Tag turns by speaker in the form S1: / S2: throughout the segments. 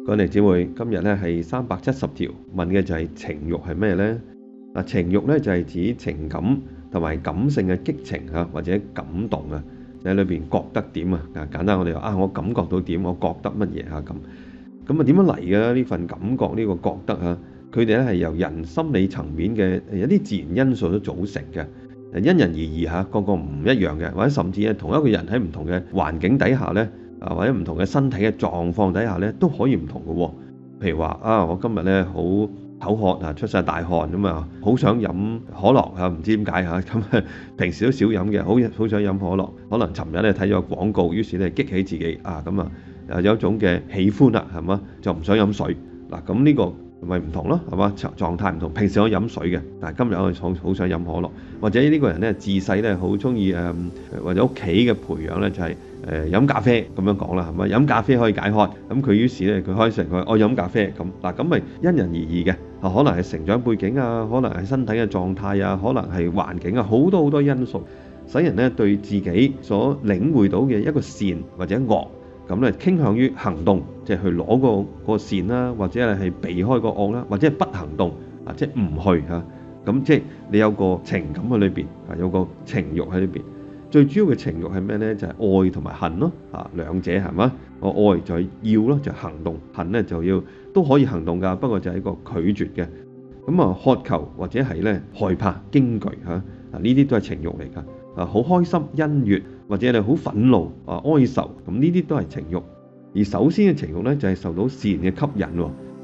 S1: 各位姊妹，今日咧係370條，問嘅就係情慾係咩呢？情慾咧就係指情感同埋感性嘅激情或者感動啊，就喺裏邊覺得點啊？簡單我哋話我感覺到點，我覺得乜嘢咁點樣嚟嘅咧？呢份感覺呢個覺得佢哋咧係由人心理層面嘅一啲自然因素都組成嘅，因人而異個個唔一樣嘅，或者甚至同一個人喺唔同嘅環境底下咧，或者唔同嘅身體嘅狀況底下咧，都可以唔同嘅喎。譬如話我今日咧好口渴出晒大汗咁啊，好想飲可樂唔知點解咁平時都少飲嘅，好想飲可樂。可能尋日咧睇咗廣告，於是咧激起自己有一種嘅喜歡啦，係嘛，就唔想飲水嗱。咁呢個咪唔同咯，係嘛，狀態唔同。平時我飲水嘅，但係今日我好想飲可樂。或者呢個人咧自細咧好中意或者屋企嘅培養咧就係飲咖啡咁樣講啦，係嘛，飲咖啡可以解渴。咁佢於是咧佢開成我飲咖啡咁嗱，咁咪因人而異嘅。可能係成長背景可能係身體嘅狀態可能係環境好多因素，使人咧對自己所領會到嘅一個善或者惡，咁咧傾向於行動，即係去攞個善啦，或者係避開個惡啦，或者係不行動即係唔去咁即係你有個情感喺裏邊有個情慾喺裏邊。最主要嘅情慾係咩呢？就係愛同埋恨咯兩者係嘛？我愛就係要咯，就係行動；恨咧就要都可以行動㗎，不過就係一個拒絕嘅。咁渴求或者係咧害怕、驚懼呢啲都係情慾嚟㗎。好開心、欣悅或者你好憤怒哀愁，咁呢啲都係情慾。而首先嘅情慾咧就係受到善嘅吸引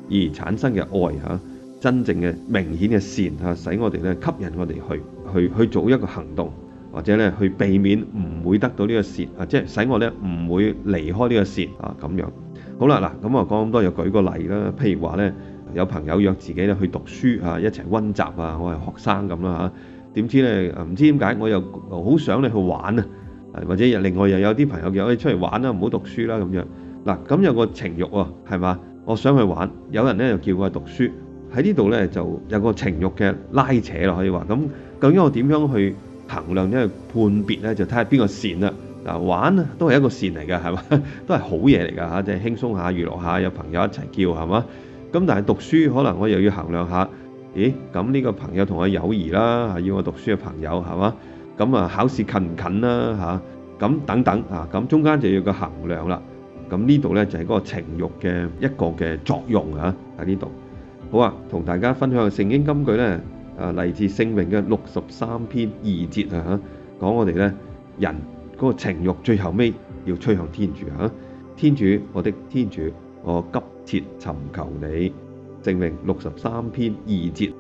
S1: 而產生嘅愛真正嘅明顯嘅善使我哋咧吸引我哋去做一個行動。或者咧去避免唔會得到呢個善即係使我咧唔會離開呢個善咁樣。好啦嗱，咁講咁多又舉個例啦。譬如話咧有朋友約自己咧去讀書一齊溫習我係學生咁啦點知咧唔知點解我又好想你去玩或者另外又有啲朋友叫我哋出嚟玩啦，唔好讀書啦咁樣嗱。咁有個情慾係嘛，我想去玩，有人咧又叫我讀書，喺呢度咧就有個情慾嘅拉扯咯，可以話咁。究竟我點樣去衡量判別咧，就睇下邊個善啦。玩都係一個善嚟㗎，係嘛，都係好嘢嚟㗎即係輕鬆下、娛樂下，有朋友一齊叫係嘛。咁但係讀書可能我又要衡量下，咁呢個朋友同我友誼啦，要我讀書嘅朋友係嘛。咁考試近唔近啦咁等等咁中間就要個衡量啦。咁呢度咧就係嗰個情慾嘅一個嘅作用喺呢度。好同大家分享聖經金句咧。嚟自聖詠嘅63篇2節講我哋咧人嗰個情慾最後尾要趨向天主天主，我的天主，我急切尋求你。聖詠63篇2節。